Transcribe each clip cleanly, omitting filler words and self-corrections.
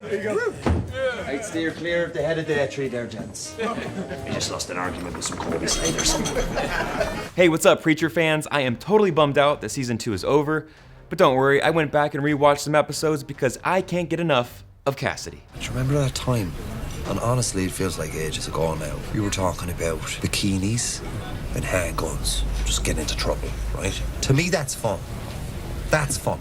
There you go. I'd steer clear of the head of the tree there, gents. I just lost an argument with some Kobe Slade or something. Hey, what's up, Preacher fans? I am totally bummed out that season 2 is over, but don't worry, I went back and rewatched some episodes because I can't get enough of Cassidy. Do you remember that time? And honestly, it feels like ages ago now. We were talking about bikinis and handguns, just getting into trouble, right? To me, that's fun. That's fun.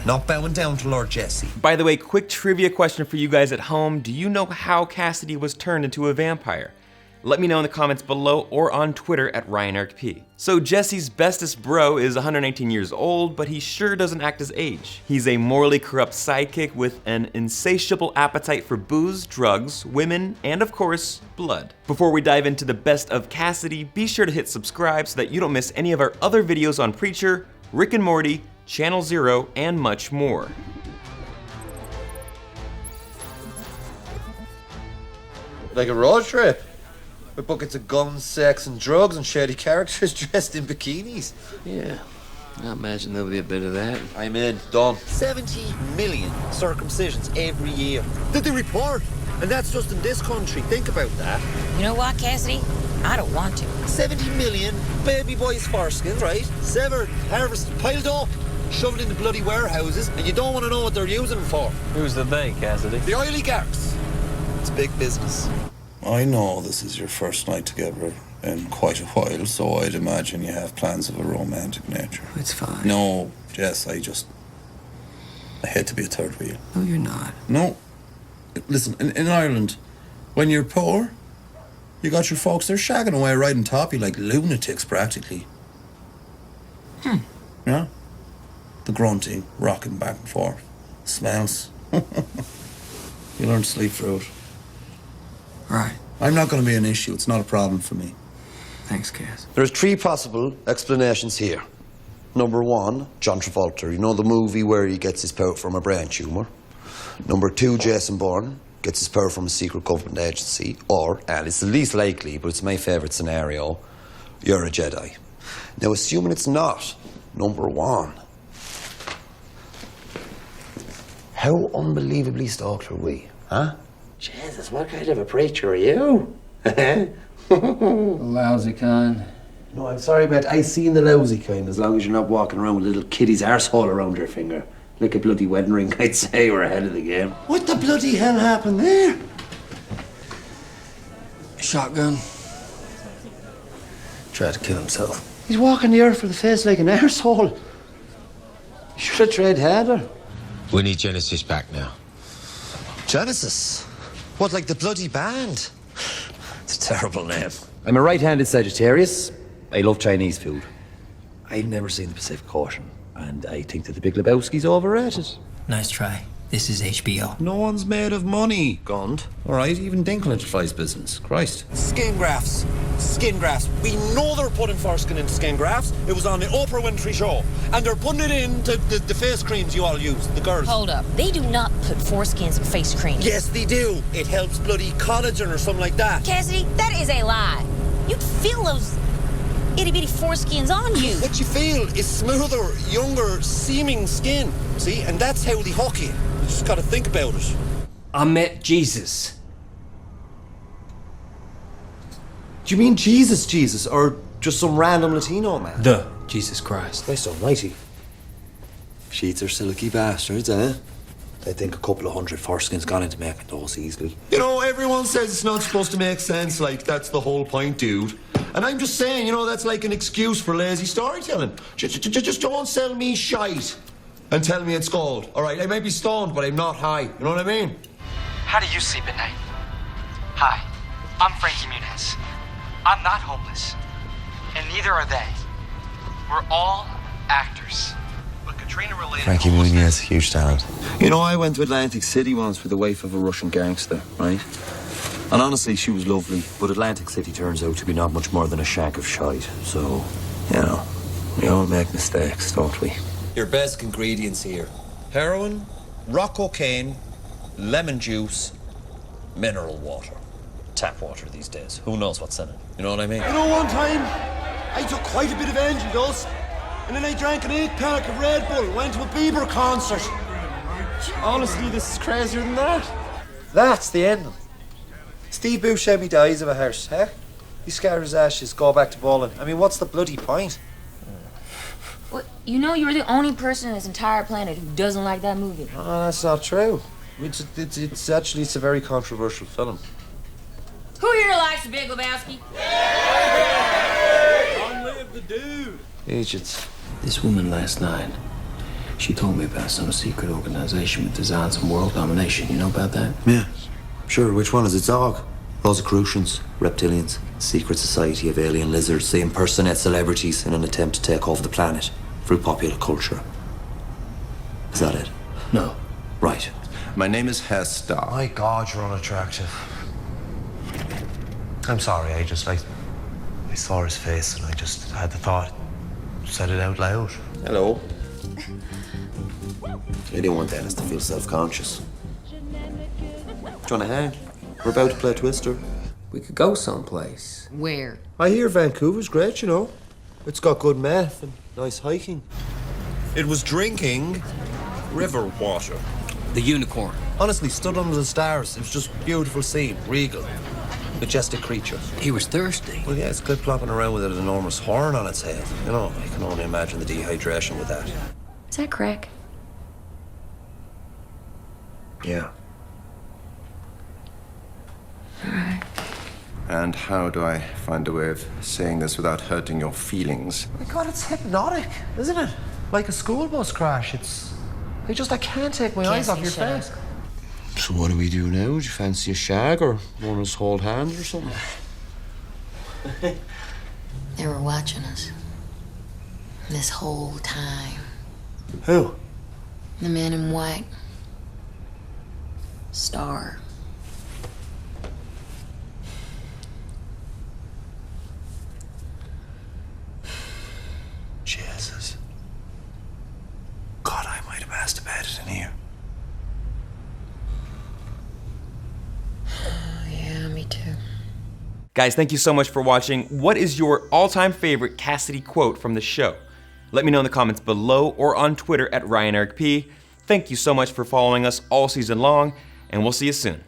Not bowing down to Lord Jesse. By the way, quick trivia question for you guys at home. Do you know how Cassidy was turned into a vampire? Let me know in the comments below or on Twitter at RyanEricP. So Jesse's bestest bro is 119 years old, but he sure doesn't act his age. He's a morally corrupt sidekick with an insatiable appetite for booze, drugs, women, and of course, blood. Before we dive into the best of Cassidy, be sure to hit subscribe so that you don't miss any of our other videos on Preacher, Rick and Morty, Channel Zero, and much more. Like a road trip? With buckets of guns, sex, and drugs, and shady characters dressed in bikinis. Yeah, I imagine there'll be a bit of that. I'm in. Done. 70 million circumcisions every year. Did they report? And that's just in this country. Think about that. You know what, Cassidy? I don't want to. 70 million baby boys' foreskins, right? Severed, harvested, piled up, shoved into bloody warehouses, and you don't want to know what they're using them for. Who's the they, Cassidy? The oligarchs. It's big business. I know this is your first night together in quite a while, so I'd imagine you have plans of a romantic nature. It's fine. No, Jess, I hate to be a third wheel. No, you're not. No. Listen, in Ireland, when you're poor, you got your folks, they're shagging away right on top of you like lunatics, practically. Yeah? The grunting, rocking back and forth. Smells. You learn to sleep through it. Right. I'm not going to be an issue. It's not a problem for me. Thanks, Cass. There's 3 possible explanations here. Number 1, John Travolta. You know the movie where he gets his power from a brain tumour? Number 2, Jason Bourne gets his power from a secret government agency. Or, and it's the least likely, but it's my favourite scenario, you're a Jedi. Now, assuming it's not number 1, how unbelievably stalked are we, huh? Jesus, what kind of a preacher are you? Lousy kind. No, I'm sorry, but I seen the lousy kind, as long as you're not walking around with a little kiddie's arsehole around your finger. Like a bloody wedding ring, I'd say we're ahead of the game. What the bloody hell happened there? Shotgun. Tried to kill himself. He's walking the earth with a face like an arsehole. You should have tried harder. We need Genesis back now. Genesis? What, like the bloody band? It's a terrible name. I'm a right-handed Sagittarius. I love Chinese food. I've never seen the Pacific Ocean, and I think that the Big Lebowski's overrated. Nice try. This is HBO. No one's made of money, Gund. All right, even Dinklage flies business. Christ. Skin grafts. Skin grafts. We know they're putting foreskin into skin grafts. It was on the Oprah Winfrey show. And they're putting it into the face creams you all use, the girls. Hold up. They do not put foreskins in face cream. Yes, they do. It helps bloody collagen or something like that. Cassidy, that is a lie. You'd feel those itty-bitty foreskins on you. What you feel is smoother, younger, seeming skin. See? And that's how they hook you. You just gotta think about it. I met Jesus. Do you mean Jesus, or just some random Latino man? The Jesus Christ. Christ almighty. Sheets are silky bastards, eh? I think a couple of hundred foreskins gone into making those easily. You know, everyone says it's not supposed to make sense, like, that's the whole point, dude. And I'm just saying, you know, that's like an excuse for lazy storytelling. Just don't sell me shite and tell me it's gold. All right, I might be stoned, but I'm not high. You know what I mean? How do you sleep at night? Hi, I'm Frankie Muniz. I'm not homeless, and neither are they. We're all actors. But Katrina-related Frankie Muniz, huge talent. You know, I went to Atlantic City once with the wife of a Russian gangster, right? And honestly, she was lovely, but Atlantic City turns out to be not much more than a shack of shite. So, you know, we all make mistakes, don't we? Your basic ingredients here: heroin, rock cocaine, lemon juice, mineral water. Tap water these days. Who knows what's in it? You know what I mean? You know, one time, I took quite a bit of angel dust, and then I drank an 8-pack of Red Bull, went to a Bieber concert. Honestly, this is crazier than that. That's the end. Steve Buscemi dies of a heart, eh? He scatters ashes, go back to bowling. I mean, what's the bloody point? Well, you know you're the only person on this entire planet who doesn't like that movie. Oh, that's not true. It's actually a very controversial film. Who here likes the Big Lebowski? Long live the dude! Agents. This woman last night, she told me about some secret organization with designs on world domination. You know about that? Yeah. Sure, which one is it, dog? Rosicrucians, reptilians, secret society of alien lizards. They impersonate celebrities in an attempt to take over the planet through popular culture. Is that it? No. Right. My name is Hester. My God, you're unattractive. I'm sorry, I saw his face and I just had the thought, said it out loud. Hello. I didn't want Dennis to feel self-conscious. Do you want to hang? We're about to play Twister. We could go someplace. Where? I hear Vancouver's great, you know. It's got good meth and nice hiking. It was drinking river water. The unicorn. Honestly, stood under the stars. It was just a beautiful scene, regal, majestic creature. He was thirsty. Well, yeah, it's clip-clopping around with an enormous horn on its head. You know, I can only imagine the dehydration with that. Is that crack? Yeah. And how do I find a way of saying this without hurting your feelings? My God, it's hypnotic, isn't it? Like a school bus crash. I can't take my eyes off your face. So what do we do now? Do you fancy a shag or want us to hold hands or something? They were watching us. This whole time. Who? The man in white. Star. Jesus. God, I might have masturbated in here. Yeah, me too. Guys, thank you so much for watching. What is your all-time favorite Cassidy quote from the show? Let me know in the comments below or on Twitter at RyanEricP. Thank you so much for following us all season long, and we'll see you soon.